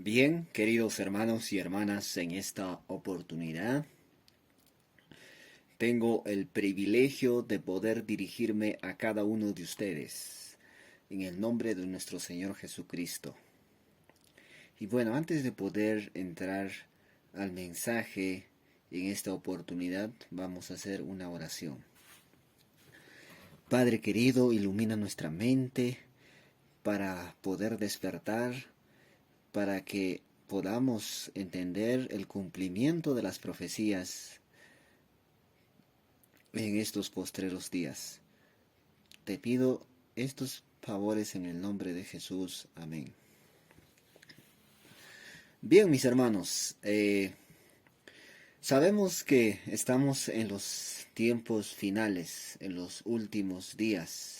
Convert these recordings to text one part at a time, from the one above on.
Bien, queridos hermanos y hermanas, en esta oportunidad tengo el privilegio de poder dirigirme a cada uno de ustedes en el nombre de nuestro Señor Jesucristo. Y bueno, antes de poder entrar al mensaje en esta oportunidad, vamos a hacer una oración. Padre querido, ilumina nuestra mente para poder despertar, para que podamos entender el cumplimiento de las profecías en estos postreros días. Te pido estos favores en el nombre de Jesús. Amén. Bien, mis hermanos, sabemos que estamos en los tiempos finales, en los últimos días.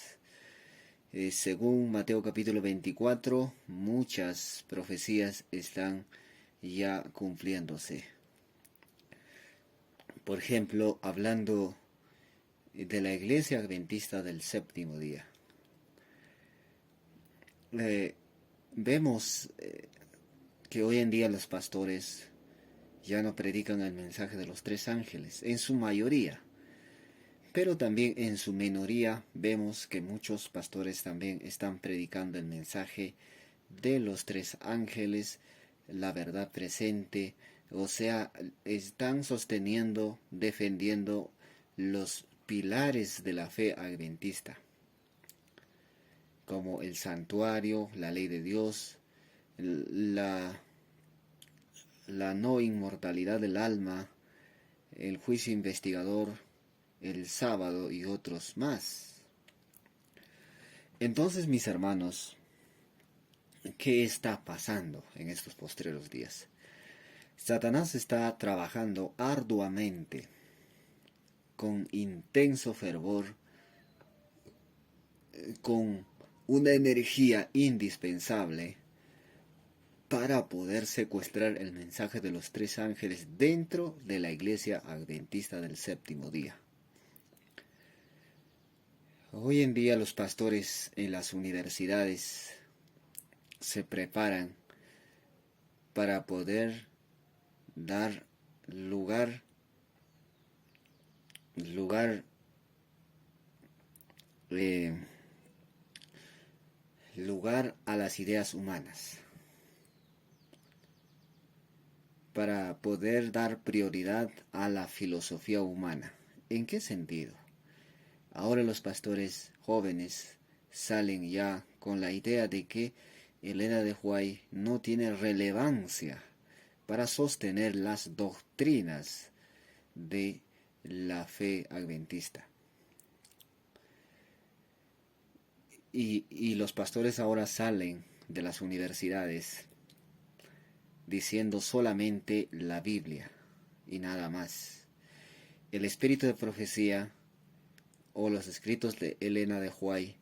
Según Mateo capítulo 24, muchas profecías están ya cumpliéndose. Por ejemplo, hablando de la Iglesia Adventista del Séptimo Día. Vemos que hoy en día los pastores ya no predican el mensaje de los tres ángeles, en su mayoría. Pero también en su minoría vemos que muchos pastores también están predicando el mensaje de los tres ángeles, la verdad presente, o sea, están sosteniendo, defendiendo los pilares de la fe adventista, como el santuario, la ley de Dios, la no inmortalidad del alma, el juicio investigador, el sábado y otros más. Entonces, mis hermanos, ¿qué está pasando en estos postreros días? Satanás está trabajando arduamente, con intenso fervor, con una energía indispensable para poder secuestrar el mensaje de los tres ángeles dentro de la Iglesia Adventista del Séptimo Día. Hoy en día los pastores en las universidades se preparan para poder dar lugar eh, lugar a las ideas humanas, para poder dar prioridad a la filosofía humana. ¿En qué sentido? Ahora los pastores jóvenes salen ya con la idea de que Elena de White no tiene relevancia para sostener las doctrinas de la fe adventista. Y los pastores ahora salen de las universidades diciendo solamente la Biblia y nada más. El espíritu de profecía o los escritos de Elena de White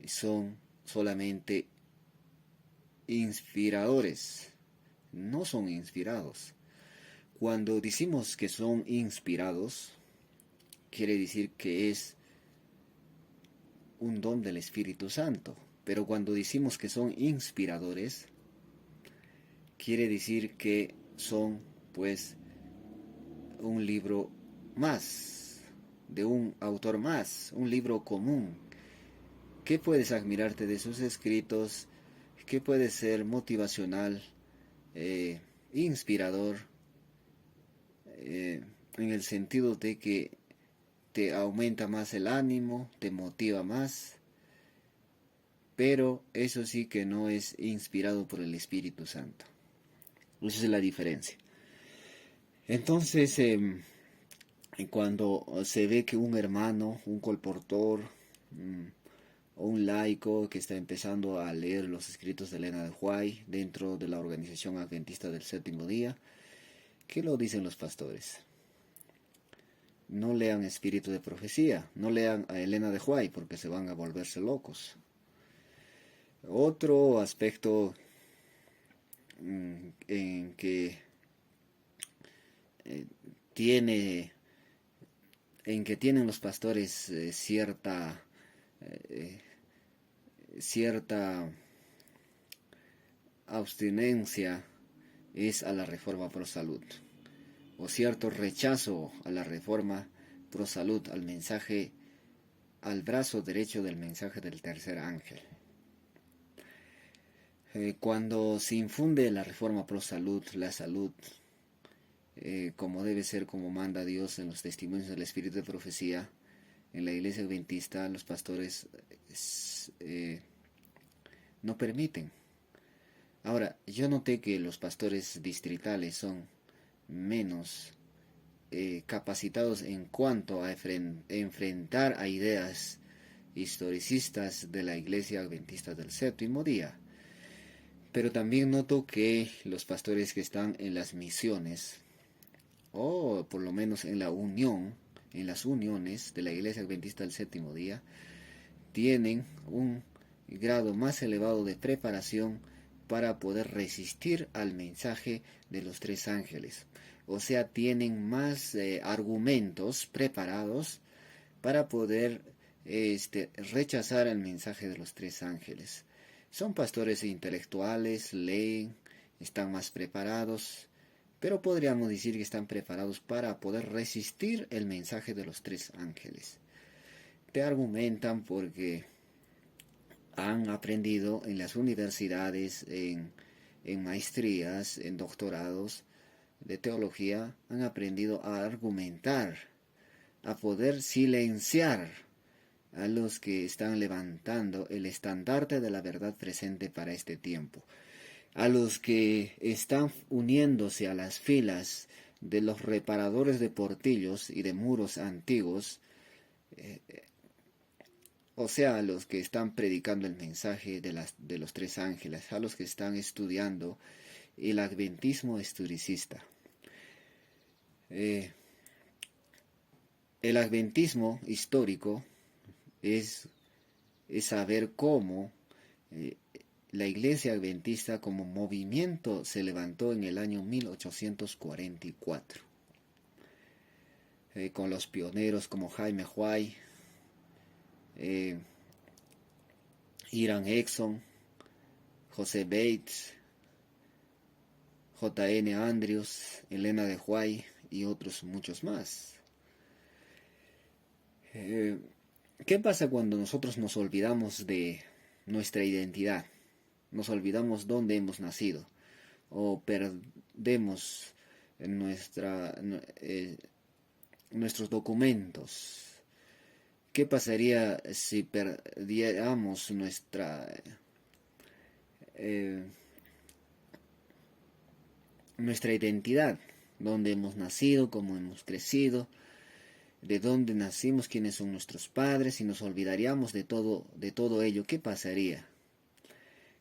son solamente inspiradores, no son inspirados. Cuando decimos que son inspirados, quiere decir que es un don del Espíritu Santo. Pero cuando decimos que son inspiradores, quiere decir que son, pues, un libro más, de un autor más, un libro común. ¿Qué puedes admirarte de sus escritos? ¿Qué puede ser motivacional, inspirador, en el sentido de que te aumenta más el ánimo, te motiva más? Pero eso sí que no es inspirado por el Espíritu Santo. Esa es la diferencia. Entonces, cuando se ve que un hermano, un colportor, o un laico que está empezando a leer los escritos de Elena de White dentro de la Organización Adventista del Séptimo Día, ¿qué lo dicen los pastores? No lean Espíritu de Profecía, no lean a Elena de White porque se van a volverse locos. Otro aspecto en que tiene en que tienen los pastores cierta abstinencia es a la reforma pro salud, o cierto rechazo a la reforma pro salud, al mensaje, al brazo derecho del mensaje del tercer ángel. Cuando se infunde la reforma pro salud, la salud, como debe ser, como manda Dios en los testimonios del Espíritu de Profecía, en la iglesia adventista los pastores no permiten. Ahora, yo noté que los pastores distritales son menos capacitados en cuanto a enfrentar a ideas historicistas de la iglesia adventista del séptimo día. Pero también noto que los pastores que están en las misiones, o por lo menos en la unión, en las uniones de la iglesia adventista del séptimo día, tienen un grado más elevado de preparación para poder resistir al mensaje de los tres ángeles. O sea, tienen más argumentos preparados para poder rechazar el mensaje de los tres ángeles. Son pastores intelectuales, leen, están más preparados, pero podríamos decir que están preparados para poder resistir el mensaje de los tres ángeles. Te argumentan porque han aprendido en las universidades, en maestrías, en doctorados de teología, han aprendido a argumentar, a poder silenciar a los que están levantando el estandarte de la verdad presente para este tiempo, a los que están uniéndose a las filas de los reparadores de portillos y de muros antiguos, o sea, a los que están predicando el mensaje de los tres ángeles, a los que están estudiando el adventismo historicista. El adventismo histórico es saber cómo la iglesia adventista como movimiento se levantó en el año 1844, con los pioneros como Jaime Huay, Hiram Exon, José Bates, J.N. Andrews, Elena de White y otros muchos más. ¿Qué pasa cuando nosotros nos olvidamos de nuestra identidad? Nos olvidamos dónde hemos nacido o perdemos nuestros documentos. ¿Qué pasaría si perdiéramos nuestra identidad? ¿Dónde hemos nacido? ¿Cómo hemos crecido? ¿De dónde nacimos? ¿Quiénes son nuestros padres? Y nos olvidaríamos de todo ello. ¿Qué pasaría?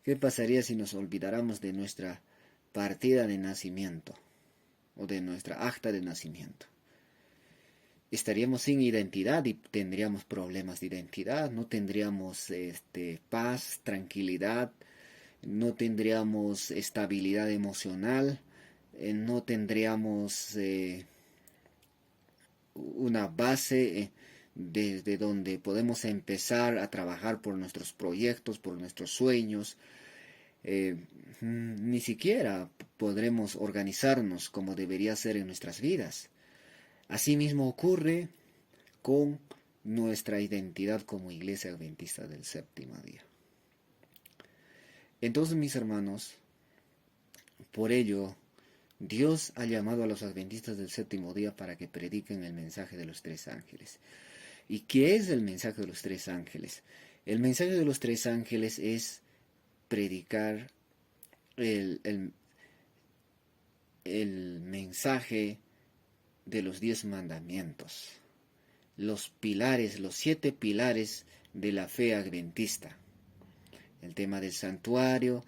¿Qué pasaría si nos olvidáramos de nuestra partida de nacimiento o de nuestra acta de nacimiento? Estaríamos sin identidad y tendríamos problemas de identidad, no tendríamos paz, tranquilidad, no tendríamos estabilidad emocional, no tendríamos una base desde donde podemos empezar a trabajar por nuestros proyectos, por nuestros sueños. Ni siquiera podremos organizarnos como debería ser en nuestras vidas. Asimismo ocurre con nuestra identidad como iglesia adventista del séptimo día. Entonces, mis hermanos, por ello, Dios ha llamado a los adventistas del séptimo día para que prediquen el mensaje de los tres ángeles. ¿Y qué es el mensaje de los tres ángeles? El mensaje de los tres ángeles es predicar el mensaje de los 10 mandamientos, los pilares, los 7 pilares de la fe adventista. El tema del santuario,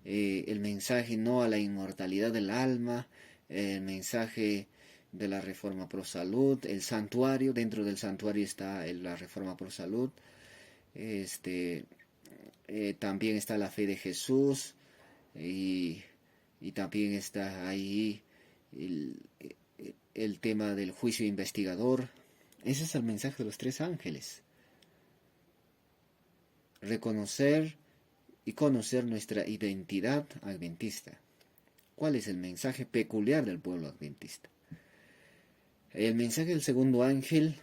el mensaje no a la inmortalidad del alma, el mensaje de la reforma pro salud, el santuario, dentro del santuario está la reforma pro salud, también está la fe de Jesús y también está ahí el tema del juicio investigador. Ese es el mensaje de los tres ángeles. Reconocer y conocer nuestra identidad adventista. ¿Cuál es el mensaje peculiar del pueblo adventista? El mensaje del segundo ángel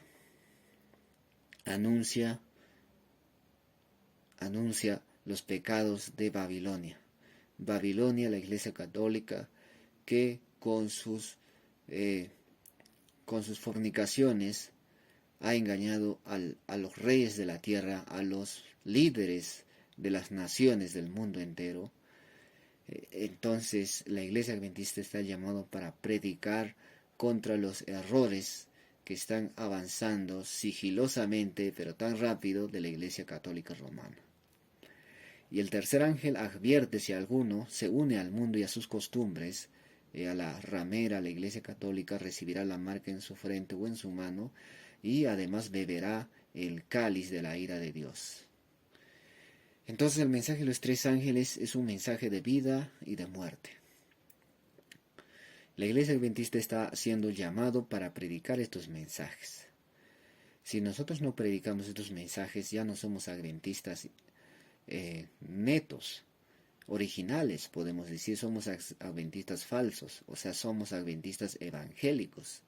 anuncia los pecados de Babilonia. Babilonia, la Iglesia Católica, que con sus fornicaciones ha engañado a los reyes de la tierra, a los líderes de las naciones del mundo entero. Entonces la Iglesia Adventista está llamada para predicar contra los errores que están avanzando sigilosamente, pero tan rápido, de la Iglesia Católica Romana. Y el tercer ángel advierte si alguno se une al mundo y a sus costumbres, a la ramera, a la Iglesia Católica, recibirá la marca en su frente o en su mano, y además beberá el cáliz de la ira de Dios. Entonces el mensaje de los tres ángeles es un mensaje de vida y de muerte. La Iglesia Adventista está siendo llamado para predicar estos mensajes. Si nosotros no predicamos estos mensajes, ya no somos adventistas netos, originales, podemos decir, somos adventistas falsos, o sea, somos adventistas evangélicos,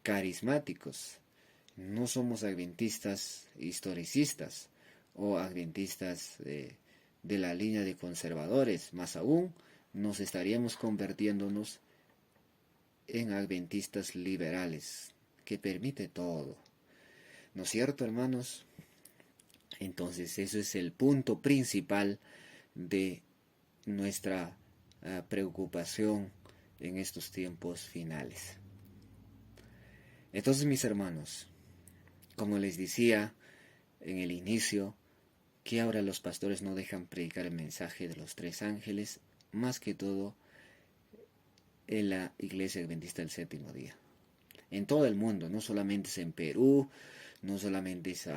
carismáticos. No somos adventistas historicistas o adventistas de la línea de conservadores. Más aún, nos estaríamos convirtiéndonos en adventistas liberales, que permite todo. ¿No es cierto, hermanos? Entonces, eso es el punto principal de nuestra preocupación en estos tiempos finales. Entonces, mis hermanos, como les decía en el inicio, que ahora los pastores no dejan predicar el mensaje de los tres ángeles, más que todo en la Iglesia Adventista del Séptimo Día. En todo el mundo, no solamente es en Perú, no solamente es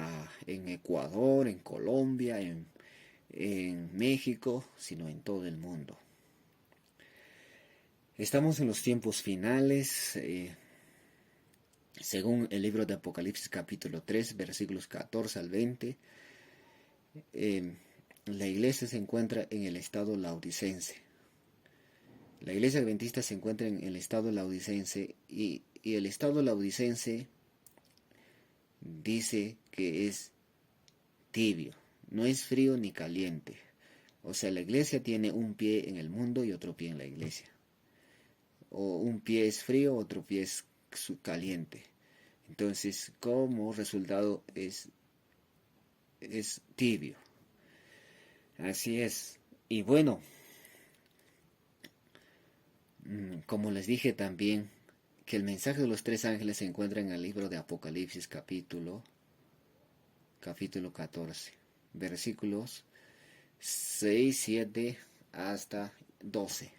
en Ecuador, en Colombia, en México, sino en todo el mundo. Estamos en los tiempos finales, según el libro de Apocalipsis capítulo 3, versículos 14 al 20, la iglesia se encuentra en el estado laodicense. La iglesia adventista se encuentra en el estado laodicense y el estado laodicense dice que es tibio, no es frío ni caliente. O sea, la iglesia tiene un pie en el mundo y otro pie en la iglesia. O un pie es frío, otro pie es caliente. Entonces, como resultado es tibio. Así es. Y bueno, como les dije también, que el mensaje de los tres ángeles se encuentra en el libro de Apocalipsis capítulo 14, versículos 6, 7 hasta 12.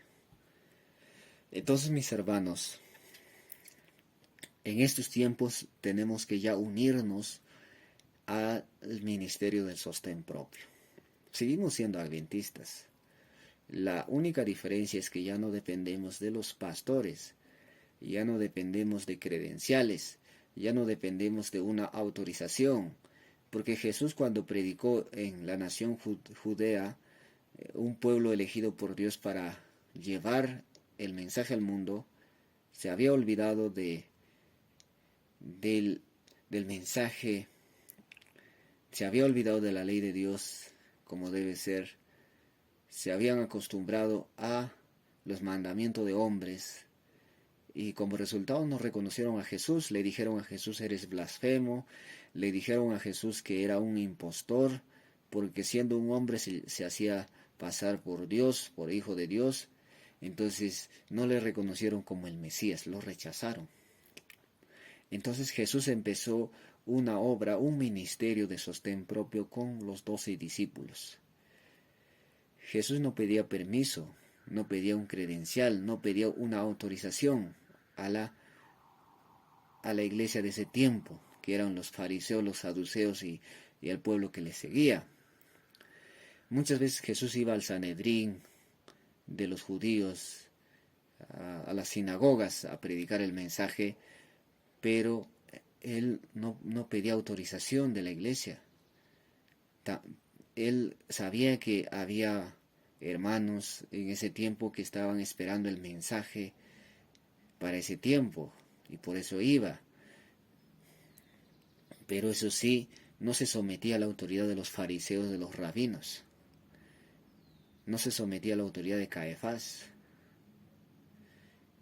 Entonces, mis hermanos, en estos tiempos tenemos que ya unirnos al ministerio del sostén propio. Seguimos siendo adventistas. La única diferencia es que ya no dependemos de los pastores, ya no dependemos de credenciales, ya no dependemos de una autorización, porque Jesús, cuando predicó en la nación judea, un pueblo elegido por Dios para llevar el mensaje al mundo, se había olvidado del mensaje, se había olvidado de la ley de Dios como debe ser, se habían acostumbrado a los mandamientos de hombres, y como resultado no reconocieron a Jesús, le dijeron a Jesús: eres blasfemo, le dijeron a Jesús que era un impostor, porque siendo un hombre se hacía pasar por Dios, por hijo de Dios. Entonces no le reconocieron como el Mesías, lo rechazaron. Entonces Jesús empezó una obra, un ministerio de sostén propio con los 12 discípulos. Jesús no pedía permiso, no pedía un credencial, no pedía una autorización a la iglesia de ese tiempo, que eran los fariseos, los saduceos y el pueblo que le seguía. Muchas veces Jesús iba al Sanedrín de los judíos, a las sinagogas, a predicar el mensaje, pero él no pedía autorización de la iglesia. Él sabía que había hermanos en ese tiempo que estaban esperando el mensaje para ese tiempo, y por eso iba. Pero eso sí, no se sometía a la autoridad de los fariseos, de los rabinos. No se sometía a la autoridad de Caifás.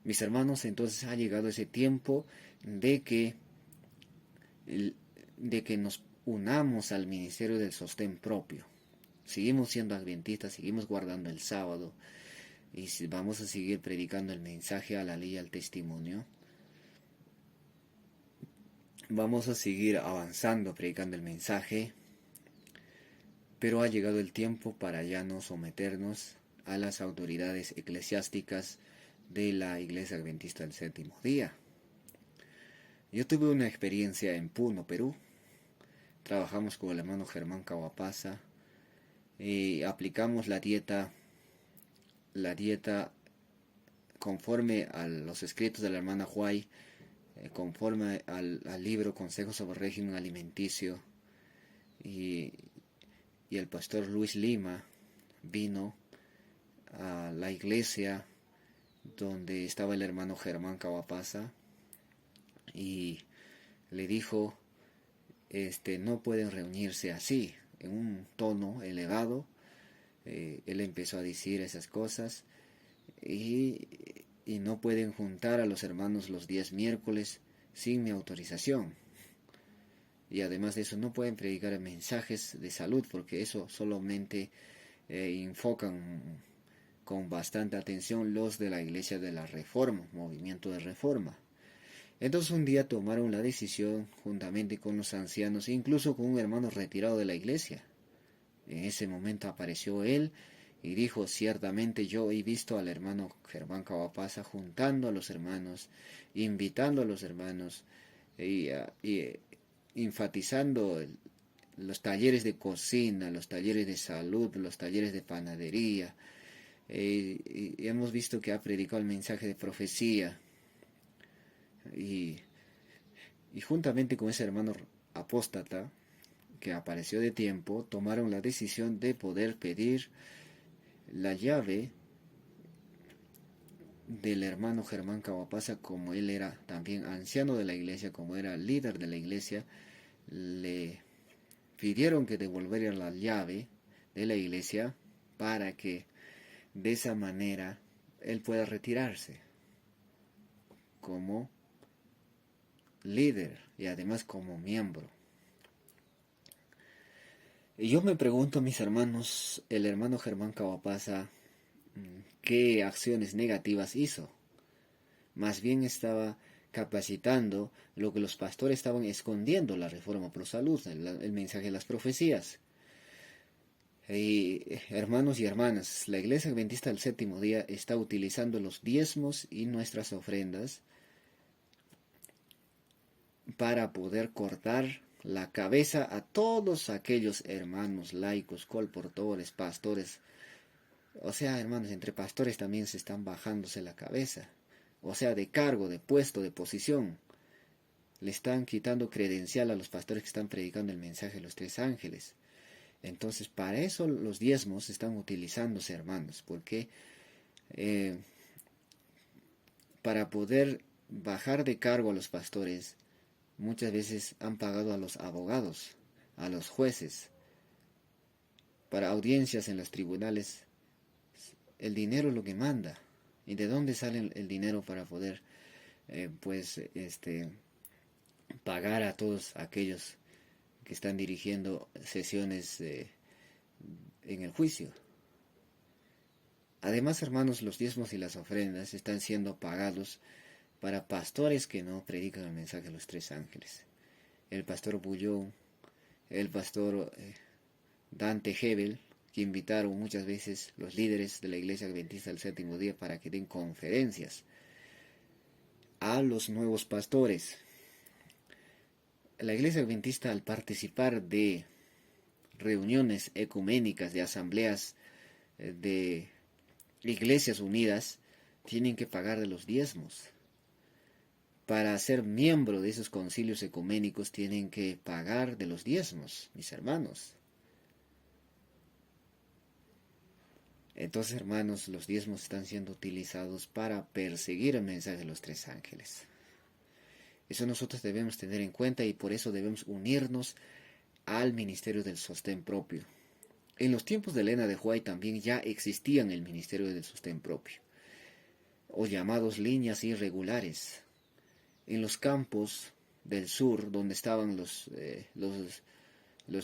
Mis hermanos, entonces ha llegado ese tiempo de que, nos unamos al ministerio del sostén propio. Seguimos siendo adventistas, seguimos guardando el sábado y vamos a seguir predicando el mensaje a la ley y al testimonio. Vamos a seguir avanzando predicando el mensaje, pero ha llegado el tiempo para ya no someternos a las autoridades eclesiásticas de la Iglesia Adventista del Séptimo Día. Yo tuve una experiencia en Puno, Perú. Trabajamos con el hermano Germán Kawapasa y aplicamos la dieta conforme a los escritos de la hermana Huay, conforme al libro Consejos sobre Régimen Alimenticio, y el pastor Luis Lima vino a la iglesia donde estaba el hermano Germán Kawapasa y le dijo, no pueden reunirse así, en un tono elevado. Él empezó a decir esas cosas y no pueden juntar a los hermanos los días miércoles sin mi autorización. Y además de eso no pueden predicar mensajes de salud porque eso solamente enfocan con bastante atención los de la Iglesia de la Reforma, Movimiento de Reforma. Entonces un día tomaron la decisión juntamente con los ancianos, incluso con un hermano retirado de la iglesia. En ese momento apareció él y dijo, ciertamente yo he visto al hermano Germán Kawapasa juntando a los hermanos, invitando a los hermanos y enfatizando los talleres de cocina, los talleres de salud, los talleres de panadería. Y hemos visto que ha predicado el mensaje de profecía. Y juntamente con ese hermano apóstata que apareció de tiempo, tomaron la decisión de poder pedir la llave del hermano Germán Kawapasa, como él era también anciano de la iglesia, como era líder de la iglesia. Le pidieron que devolviera la llave de la iglesia para que de esa manera él pueda retirarse como líder y además como miembro. Y yo me pregunto, mis hermanos, el hermano Germán Kawapasa, ¿qué acciones negativas hizo? Más bien estaba capacitando lo que los pastores estaban escondiendo, la reforma pro salud, el mensaje de las profecías. Y hermanos y hermanas, la Iglesia Adventista del Séptimo Día está utilizando los diezmos y nuestras ofrendas para poder cortar la cabeza a todos aquellos hermanos laicos, colportores, pastores. O sea, hermanos, entre pastores también se están bajándose la cabeza. O sea, de cargo, de puesto, de posición. Le están quitando credencial a los pastores que están predicando el mensaje de los tres ángeles. Entonces, para eso los diezmos están utilizándose, hermanos, porque para poder bajar de cargo a los pastores, muchas veces han pagado a los abogados, a los jueces, para audiencias en los tribunales. El dinero es lo que manda. ¿Y de dónde sale el dinero para poder, pagar a todos aquellos que están dirigiendo sesiones en el juicio? Además, hermanos, los diezmos y las ofrendas están siendo pagados para pastores que no predican el mensaje de los tres ángeles. El pastor Bullón, el pastor Dante Hebel, que invitaron muchas veces los líderes de la Iglesia Adventista del Séptimo Día para que den conferencias a los nuevos pastores. La Iglesia Adventista, al participar de reuniones ecuménicas, de asambleas de iglesias unidas, tienen que pagar de los diezmos. Para ser miembro de esos concilios ecuménicos tienen que pagar de los diezmos, mis hermanos. Entonces, hermanos, los diezmos están siendo utilizados para perseguir el mensaje de los tres ángeles. Eso nosotros debemos tener en cuenta y por eso debemos unirnos al ministerio del sostén propio. En los tiempos de Elena de White también ya existían el ministerio del sostén propio, o llamados líneas irregulares. En los campos del sur, donde estaban los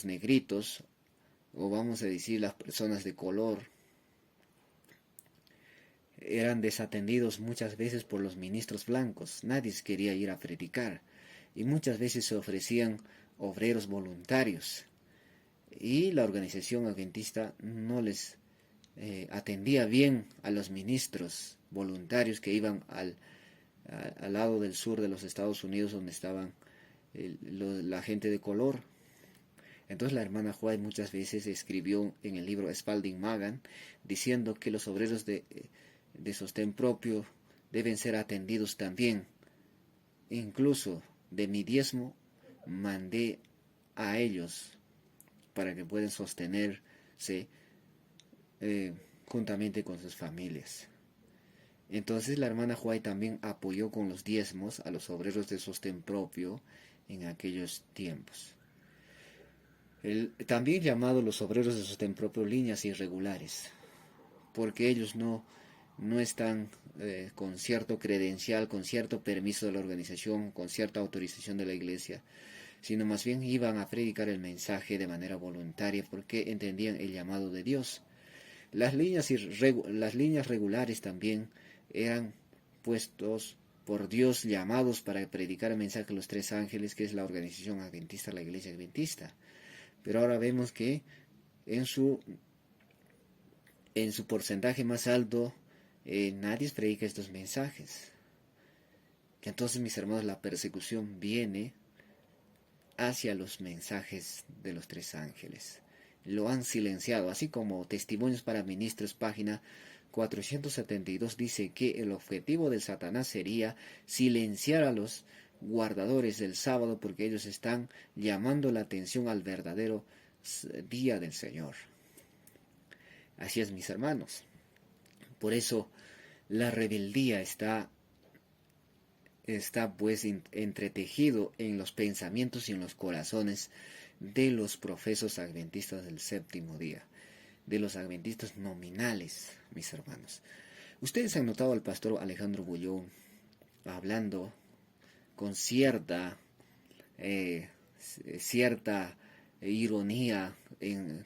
negritos, o vamos a decir las personas de color, eran desatendidos muchas veces por los ministros blancos. Nadie quería ir a predicar y muchas veces se ofrecían obreros voluntarios y la organización adventista no les atendía bien a los ministros voluntarios que iban al lado del sur de los Estados Unidos, donde estaban la gente de color. Entonces la hermana White muchas veces escribió en el libro Spalding Magan diciendo que los obreros de sostén propio deben ser atendidos también. Incluso de mi diezmo mandé a ellos para que puedan sostenerse juntamente con sus familias. Entonces la hermana White también apoyó con los diezmos a los obreros de sostén propio en aquellos tiempos. También llamado los obreros de sostén propio líneas irregulares, porque ellos no están con cierto credencial, con cierto permiso de la organización, con cierta autorización de la iglesia, sino más bien iban a predicar el mensaje de manera voluntaria porque entendían el llamado de Dios. Las líneas regulares también eran puestos por Dios, llamados para predicar el mensaje de los tres ángeles, que es la organización adventista, la iglesia adventista. Pero ahora vemos que en su porcentaje más alto nadie predica estos mensajes. Entonces, mis hermanos, la persecución viene hacia los mensajes de los tres ángeles. Lo han silenciado, así como Testimonios para Ministros, página 472, dice que el objetivo de Satanás sería silenciar a los guardadores del sábado porque ellos están llamando la atención al verdadero día del Señor. Así es, mis hermanos. Por eso la rebeldía está pues entretejido en los pensamientos y en los corazones de los profesos adventistas del séptimo día, de los adventistas nominales, mis hermanos. Ustedes han notado al pastor Alejandro Bullón hablando con cierta ironía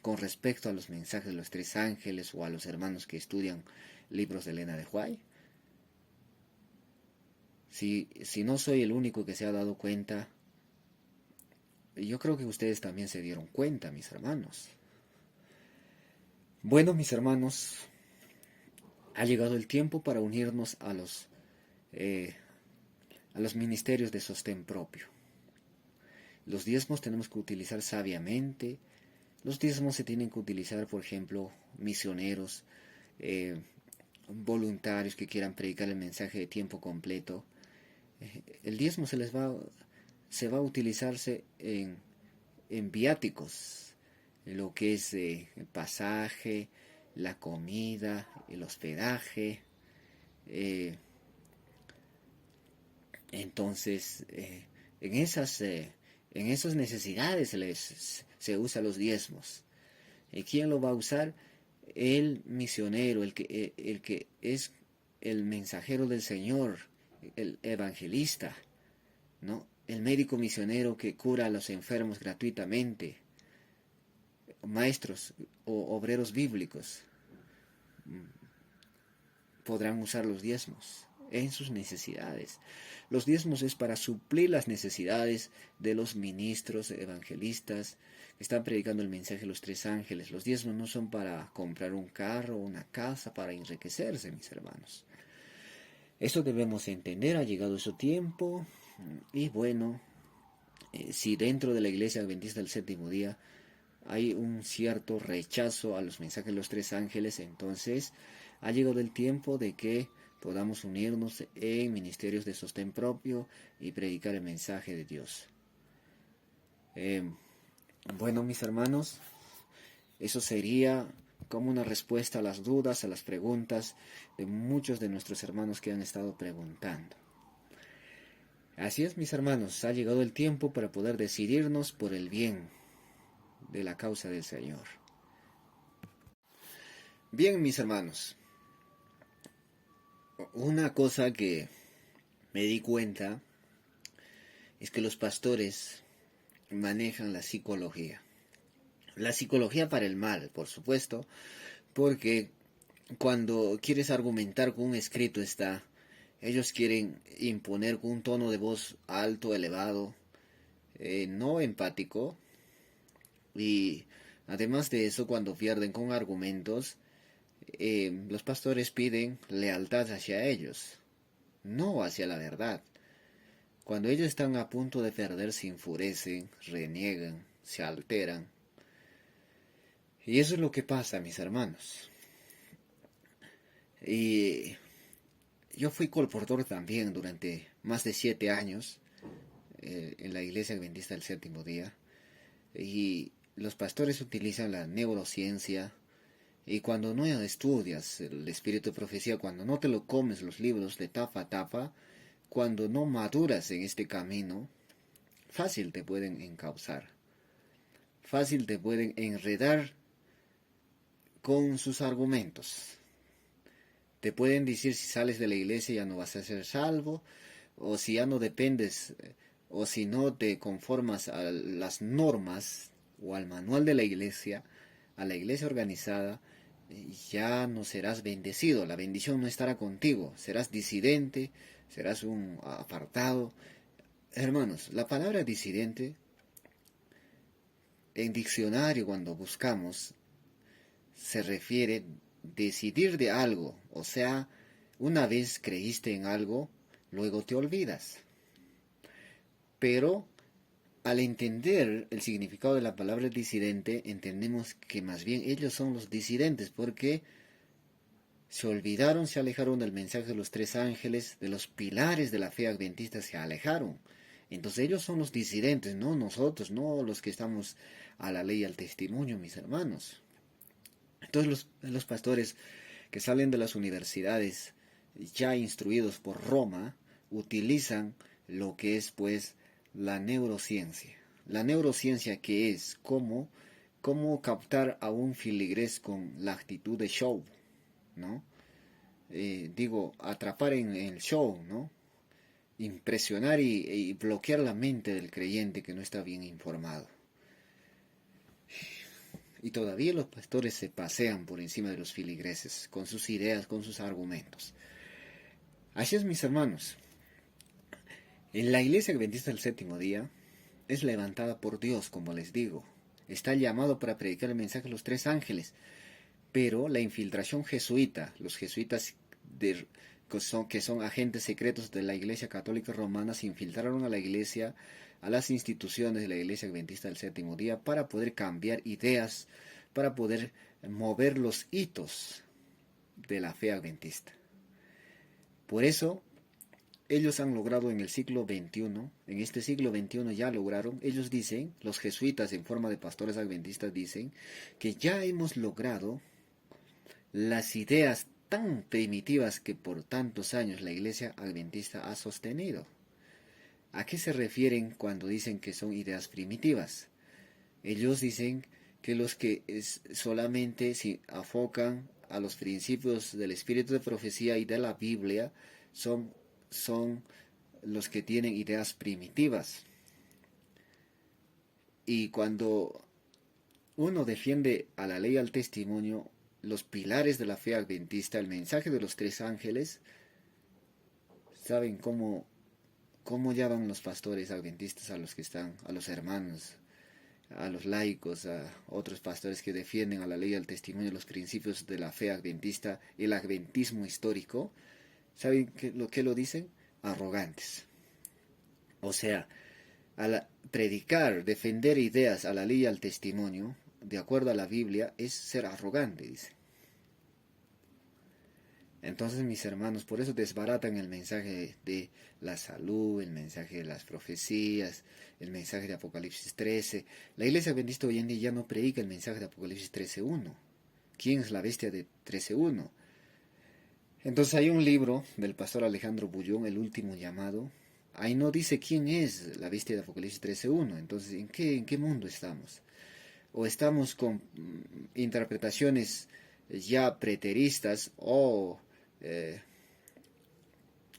con respecto a los mensajes de los tres ángeles o a los hermanos que estudian libros de Elena de White. Si no soy el único que se ha dado cuenta, yo creo que ustedes también se dieron cuenta, mis hermanos. Bueno, mis hermanos, ha llegado el tiempo para unirnos a los ministerios de sostén propio. Los diezmos tenemos que utilizar sabiamente. Los diezmos se tienen que utilizar, por ejemplo, misioneros, voluntarios que quieran predicar el mensaje de tiempo completo. El diezmo se va a utilizarse en viáticos, lo que es el pasaje, la comida, el hospedaje. Entonces, en esas necesidades se usa los diezmos. ¿Quién lo va a usar? El misionero, el que es el mensajero del Señor, el evangelista, ¿no? El médico misionero que cura a los enfermos gratuitamente, maestros o obreros bíblicos podrán usar los diezmos en sus necesidades. Los diezmos es para suplir las necesidades de los ministros evangelistas que están predicando el mensaje de los tres ángeles. Los diezmos no son para comprar un carro o una casa para enriquecerse, mis hermanos. Eso debemos entender, ha llegado su tiempo. Y bueno, si dentro de la iglesia adventista del séptimo día hay un cierto rechazo a los mensajes de los tres ángeles, entonces ha llegado el tiempo de que podamos unirnos en ministerios de sostén propio y predicar el mensaje de Dios. Bueno, mis hermanos, eso sería como una respuesta a las dudas, a las preguntas de muchos de nuestros hermanos que han estado preguntando. Así es, mis hermanos, ha llegado el tiempo para poder decidirnos por el bien de la causa del Señor. Bien, mis hermanos, una cosa que me di cuenta es que los pastores manejan la psicología. La psicología para el mal, por supuesto, porque cuando quieres argumentar con un escrito ellos quieren imponer con un tono de voz alto, elevado, no empático, y además de eso, cuando pierden con argumentos, los pastores piden lealtad hacia ellos, no hacia la verdad. Cuando ellos están a punto de perder, se enfurecen, reniegan, se alteran. Y eso es lo que pasa, mis hermanos. Y yo fui colportor también durante más de 7 años en la Iglesia Adventista del Séptimo Día. Y los pastores utilizan la neurociencia. Y cuando no estudias el espíritu de profecía, cuando no te lo comes los libros de tapa a tapa, cuando no maduras en este camino, fácil te pueden encauzar. Fácil te pueden enredar con sus argumentos. Te pueden decir si sales de la iglesia ya no vas a ser salvo, o si ya no dependes, o si no te conformas a las normas o al manual de la iglesia, a la iglesia organizada, ya no serás bendecido, la bendición no estará contigo, serás disidente, serás un apartado. Hermanos, la palabra disidente, en diccionario cuando buscamos, se refiere decidir de algo, o sea, una vez creíste en algo, luego te olvidas. Pero al entender el significado de la palabra disidente, entendemos que más bien ellos son los disidentes, porque se olvidaron, se alejaron del mensaje de los 3 ángeles, de los pilares de la fe adventista, se alejaron. Entonces ellos son los disidentes, no nosotros, no los que estamos a la ley y al testimonio, mis hermanos. Entonces los pastores que salen de las universidades ya instruidos por Roma utilizan lo que es pues la neurociencia. La neurociencia que es cómo captar a un filigrés con la actitud de show, ¿no? Atrapar en el show, ¿no? Impresionar y bloquear la mente del creyente que no está bien informado. Y todavía los pastores se pasean por encima de los filigreses, con sus ideas, con sus argumentos. Así es, mis hermanos. En la Iglesia Adventista del Séptimo Día es levantada por Dios, como les digo. Está llamado para predicar el mensaje de los 3 ángeles. Pero la infiltración jesuita, los jesuitas que son agentes secretos de la Iglesia Católica Romana, se infiltraron a la Iglesia, a las instituciones de la Iglesia Adventista del Séptimo Día, para poder cambiar ideas, para poder mover los hitos de la fe adventista. Por eso, ellos han logrado en el siglo XXI, en este siglo XXI ya lograron, ellos dicen, los jesuitas en forma de pastores adventistas dicen, que ya hemos logrado las ideas tan primitivas que por tantos años la Iglesia Adventista ha sostenido. ¿A qué se refieren cuando dicen que son ideas primitivas? Ellos dicen que los que solamente se afocan a los principios del espíritu de profecía y de la Biblia son los que tienen ideas primitivas. Y cuando uno defiende a la ley y al testimonio, los pilares de la fe adventista, el mensaje de los 3 ángeles, ¿saben cómo llaman los pastores adventistas a los que están, a los hermanos, a los laicos, a otros pastores que defienden a la ley y al testimonio los principios de la fe adventista, el adventismo histórico? ¿Saben qué lo dicen? Arrogantes. O sea, al predicar, defender ideas a la ley y al testimonio, de acuerdo a la Biblia, es ser arrogante, dice. Entonces, mis hermanos, por eso desbaratan el mensaje de la salud, el mensaje de las profecías, el mensaje de Apocalipsis 13. La Iglesia Adventista hoy en día ya no predica el mensaje de Apocalipsis 13:1. ¿Quién es la bestia de 13.1? Entonces hay un libro del pastor Alejandro Bullón, El último llamado. Ahí no dice quién es la bestia de Apocalipsis 13.1. Entonces, ¿en qué mundo estamos? ¿O estamos con interpretaciones ya preteristas o eh,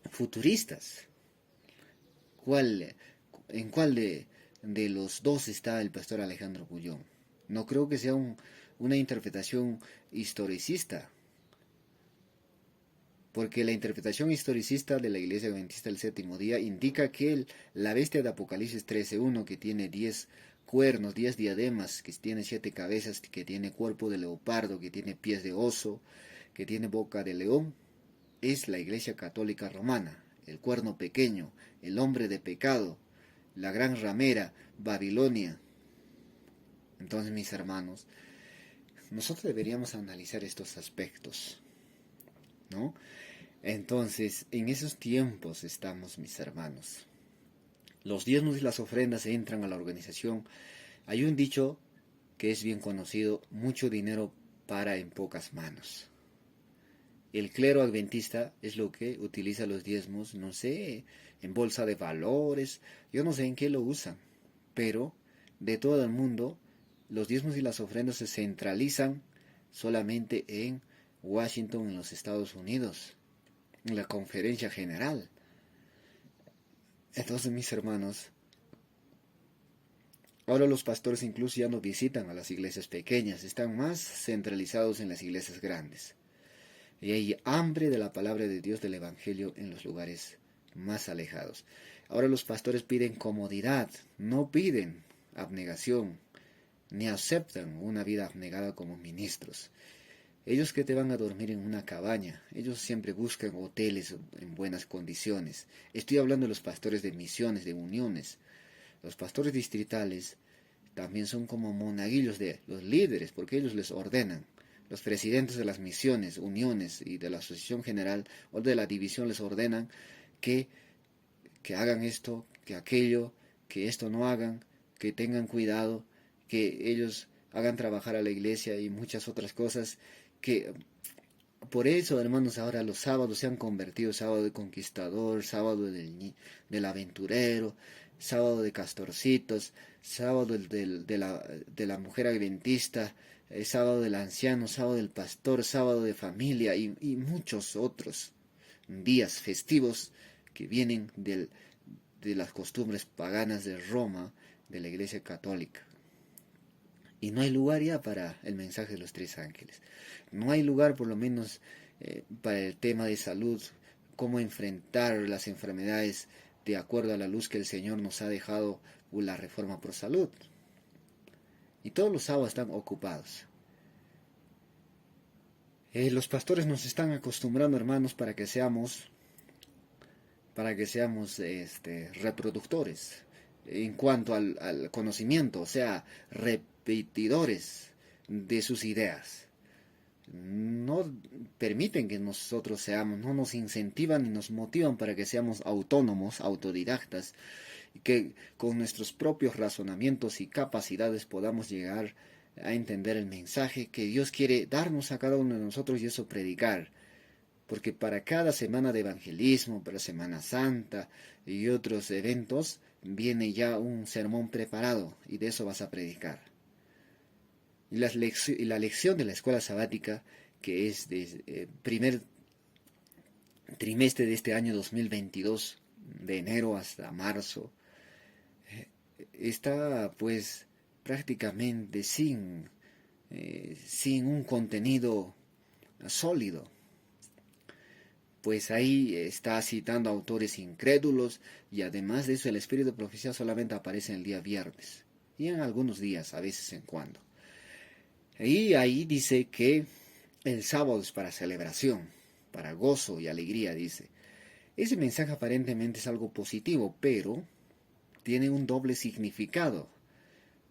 futuristas? ¿Cuál, ¿En cuál de los dos está el pastor Alejandro Bullón? No creo que sea una interpretación historicista, porque la interpretación historicista de la Iglesia Adventista del Séptimo Día indica que la bestia de Apocalipsis 13.1, que tiene 10 cuernos, 10 diademas, que tiene 7 cabezas, que tiene cuerpo de leopardo, que tiene pies de oso, que tiene boca de león, es la Iglesia Católica Romana, el cuerno pequeño, el hombre de pecado, la gran ramera, Babilonia. Entonces, mis hermanos, nosotros deberíamos analizar estos aspectos, ¿no? Entonces, en esos tiempos estamos, mis hermanos. Los diezmos y las ofrendas entran a la organización. Hay un dicho que es bien conocido: mucho dinero para en pocas manos. El clero adventista es lo que utiliza los diezmos, no sé, en bolsa de valores, yo no sé en qué lo usan, pero de todo el mundo, los diezmos y las ofrendas se centralizan solamente en Washington, en los Estados Unidos, en la conferencia general. Entonces, mis hermanos, ahora los pastores incluso ya no visitan a las iglesias pequeñas, están más centralizados en las iglesias grandes. Y hay hambre de la palabra de Dios, del Evangelio, en los lugares más alejados. Ahora los pastores piden comodidad, no piden abnegación, ni aceptan una vida abnegada como ministros. Ellos que te van a dormir en una cabaña, ellos siempre buscan hoteles en buenas condiciones. Estoy hablando de los pastores de misiones, de uniones. Los pastores distritales también son como monaguillos de los líderes, porque ellos les ordenan. Los presidentes de las misiones, uniones y de la asociación general o de la división les ordenan que, que hagan esto, que aquello, que esto no hagan, que tengan cuidado, que ellos hagan trabajar a la iglesia y muchas otras cosas. Que por eso, hermanos, ahora los sábados se han convertido: sábado de conquistador, sábado del aventurero, sábado de castorcitos, sábado de la mujer adventista, sábado del anciano, sábado del pastor, sábado de familia y muchos otros días festivos que vienen de las costumbres paganas de Roma, de la Iglesia Católica. Y no hay lugar ya para el mensaje de los tres ángeles. No hay lugar, por lo menos, para el tema de salud, cómo enfrentar las enfermedades de acuerdo a la luz que el Señor nos ha dejado, la reforma por salud. Y todos los sábados están ocupados. Los pastores nos están acostumbrando, hermanos, para que seamos reproductores en cuanto al conocimiento, o sea, repetidores de sus ideas. No permiten que nosotros seamos, no nos incentivan ni nos motivan para que seamos autónomos, autodidactas, y que con nuestros propios razonamientos y capacidades podamos llegar a entender el mensaje que Dios quiere darnos a cada uno de nosotros, y eso predicar. Porque para cada semana de evangelismo, para Semana Santa y otros eventos, viene ya un sermón preparado, y de eso vas a predicar. Y la lección de la escuela sabática, que es de primer trimestre de este año 2022, de enero hasta marzo, está pues prácticamente sin un contenido sólido. Pues ahí está citando autores incrédulos, y además de eso el espíritu de profecía solamente aparece el día viernes y en algunos días, a veces en cuando. Y ahí dice que el sábado es para celebración, para gozo y alegría, dice. Ese mensaje aparentemente es algo positivo, pero tiene un doble significado.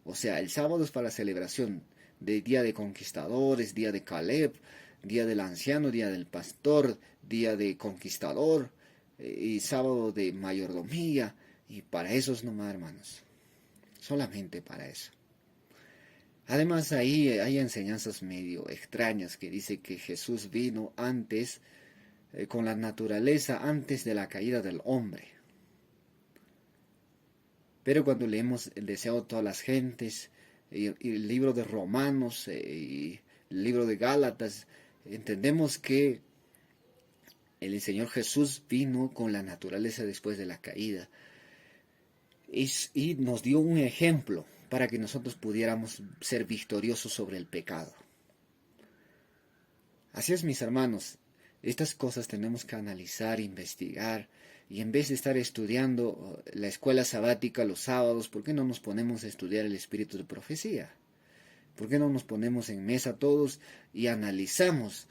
O sea, el sábado es para celebración, de día de conquistadores, día de Caleb, día del anciano, día del pastor, día de conquistador, y sábado de mayordomía, y para esos nomás, hermanos, solamente para eso. Además, ahí hay enseñanzas medio extrañas que dice que Jesús vino antes, con la naturaleza antes de la caída del hombre. Pero cuando leemos el deseo de todas las gentes, y el libro de Romanos, y el libro de Gálatas, entendemos que el Señor Jesús vino con la naturaleza después de la caída. Y nos dio un ejemplo para que nosotros pudiéramos ser victoriosos sobre el pecado. Así es, mis hermanos, estas cosas tenemos que analizar, investigar, y en vez de estar estudiando la escuela sabática los sábados, ¿por qué no nos ponemos a estudiar el espíritu de profecía? ¿Por qué no nos ponemos en mesa todos y analizamos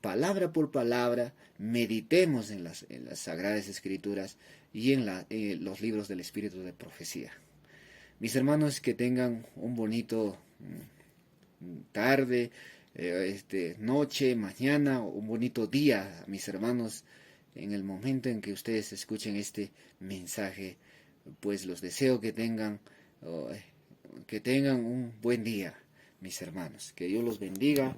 palabra por palabra, meditemos en las Sagradas Escrituras y en los libros del espíritu de profecía? Mis hermanos, que tengan un bonito tarde, noche, mañana, un bonito día, mis hermanos, en el momento en que ustedes escuchen este mensaje, pues los deseo que tengan un buen día, mis hermanos. Que Dios los bendiga